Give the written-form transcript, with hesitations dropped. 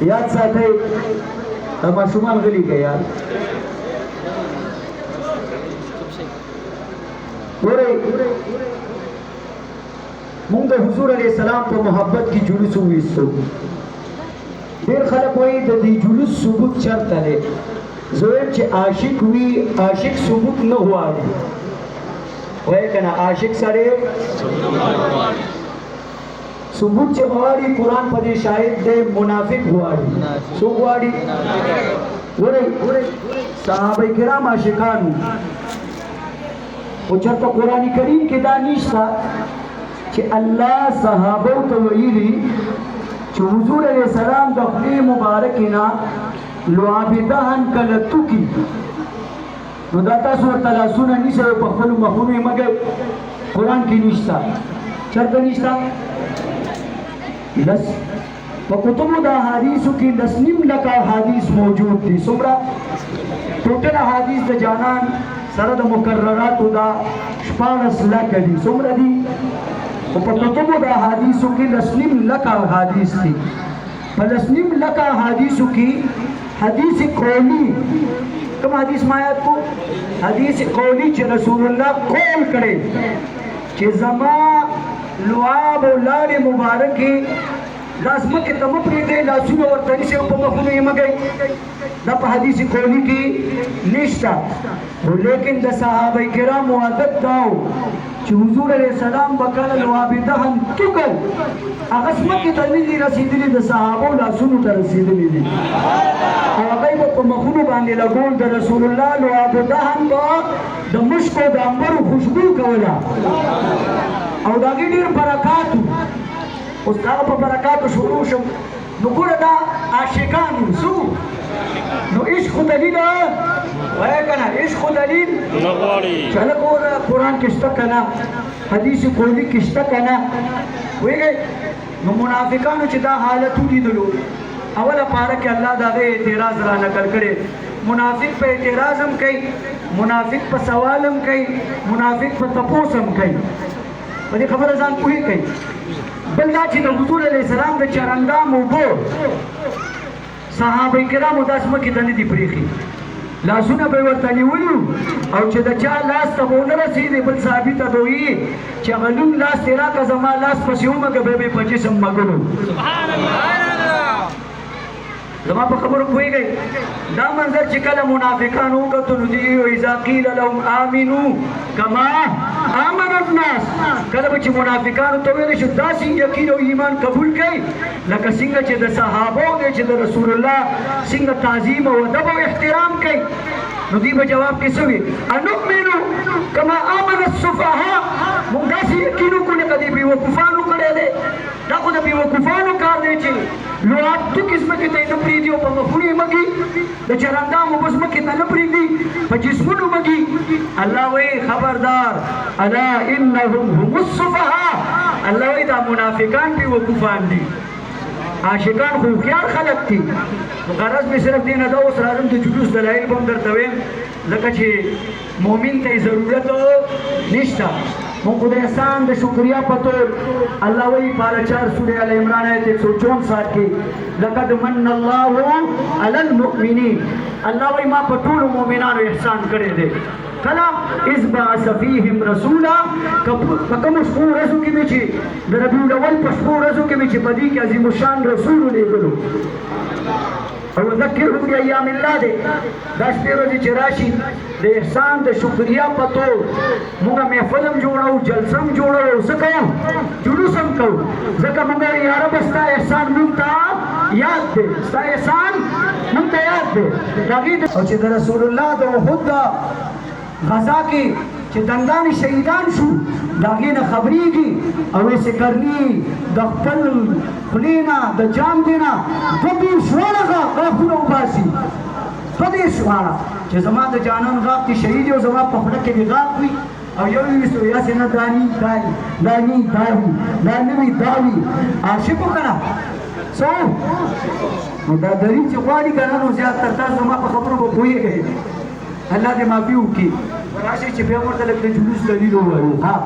याद साथे मासूमान गली के यार मूंग हुजूर अलैहिस्सलाम को मोहब्बत की जुलूस हुई सो देर खलक हुई दी जुलूस सबूत चलता है जोएब चे आशिक हुई आशिक सबूत न हुआ वह कना आशिक सारे सबूत चे हवारी कुरान पदे शायद दे मुनाफिक हुआड़ी सो हुआड़ी वो सहाबा किराम आशिकान वो जब तो कुरान करीम के दानिश था कि अल्लाह सहाबा तो वही कि हुजूर अलैहिस्सलाम दखली मुबारकिना लुआबिदहन कलतुकी नदाता सुर तला सुना निसे पखलु मखुनु मगे कुरान की निश्ता चरता निश्ता लस फकुतुबु दा हदीस की लसनिम लका हदीस मौजूद थी सुमरा टोटल हदीस द जानान सरद मुकर्ररात दा शपारस लकदी सुमरा दी फकुतुबु दा हदीस की लसनिम लका हदीस थी फलसनिम लका हदीस की हदीस कौली कम हदीस मायात को हदीस कौली च रसूलुल्लाह कौल करे कि जमा लुआब लाल मुबारक की लाजम के तम प्रीते लासुनो और तनी से ऊपर मखुने मगई दप हदीस कौली की निष्ठा लेकिन द सहाबा किराम मुआदत दाओ कि हुजूर अलैहिस्सलाम बकल लुआबिदहन तुकल अगस्म की तलमीजी रसीदली द सहाबा लासुनो त रसीदली दी अगई वो मखुनो बांधे लगोल द रसूलुल्लाह लुआबिदहन को द मुश्को द अंबर खुशबू कवला और दागी ढेर बरकात उस ताप बरकात शुरू शम नुकुर दा आशिकान सु नो इश्क दलील वह कना इश्क दलील नगवाड़ी चल को कुरान किस्ता कना हदीस कोली किस्ता कना वे गए नो मुनाफिकान चिदा हालत दी दलो अवला पार के अल्लाह दावे एतराज रा नकल करे मुनाफिक पे एतराजम कई मुनाफिक पे सवालम कई मुनाफिक पे तपोसम कई मुझे खबर जान पूरी कई बल्ला ची हुजूर अलैहिस्सलाम के चरंगा मुबो सहाबा किराम उदासम की तनी दी प्रीखी लासुना पे वतनी वलू और च दचा लास तबोन रसीद बल साबित दोई चगलुम लास तेरा का जमा लास पसियोम के बेबे पची सम मगलो सुभान अल्लाह जमा पर खबर हुई गई दा मंजर चिकल मुनाफिकान का तो नुदी इजा कील लहुम आमिनु कमा आमन الناس कल बच मुनाफिकान तो वे शुद्धा सिंह यकीन और ईमान कबूल कई लक सिंह चे द सहाबो ने चे द रसूलुल्लाह सिंह ताजीम व अदब व एहतराम कई नुदी में जवाब कैसे हुई अनुमिनु कमा आमन السفهاء मुंदासी यकीन को ने कदी भी वो कुफानु करे दे ना को भी वो कुफानु कर दे चे लो आप तो किस्म के तय नपरी दियो पर मखुनी मगी द चरंदा मुबस्म के नपरी दी पर जिस्मनु मगी अल्लाह वे खबरदार अला इन्नहुम हुमुस सुफहा अल्लाह वे दा मुनाफिकान भी वो कुफान दी आशिकान खुफियार खलक थी तो गरज में सिर्फ देना दो उस राजम तो जुलूस दलाइल बंदर तवे लकछे मोमिन ते जरूरत निष्ठा मुकुद एहसान दे शुक्रिया पतो अल्लाह वही पारा 4 सूरह अल इमरान आयत 164 की लक़द मन्नल्लाहु अलल मुमिनीन अल्लाह वही मा पटोल मोमिनान एहसान करे दे कला इस बासफीहिम रसूला कम उसको रसू के मिची रबीउल अव्वल पशको रसू के मिची बदी के अजीम शान रसूल ले गलो और ज़किर हो गया या मिल्ला दे 10 रोज़ चराशी दे एहसान दे शुक्रिया पतो मुंगा में फिल्म जोड़ाऊ जलसम जोड़ाऊ सको जुलूसम को जका मुंगा यार बस्ता एहसान मुंता याद दे सा एहसान मुंता याद दे ताकि और चे रसूलुल्लाह दो खुदा गजा की चे दंगान शहीदान शू दागी न खबरी की और ऐसे करनी दखपल खुलीना द जाम देना दबी शुआना का गाफुल उबासी पदे शुआना चे जमा द जानन गाफ की शहीद और जमा पकड़ के भी गाफ हुई और यो इसो या से न दानी दाई दानी दावी आशिको करा सो मुदा दरी चवाड़ी करा नो ज्यादा तरता जमा पर खबरों को भूल गए अल्लाह के माफी की राशि चिपे मर तक जुलूस दलील हुआ हां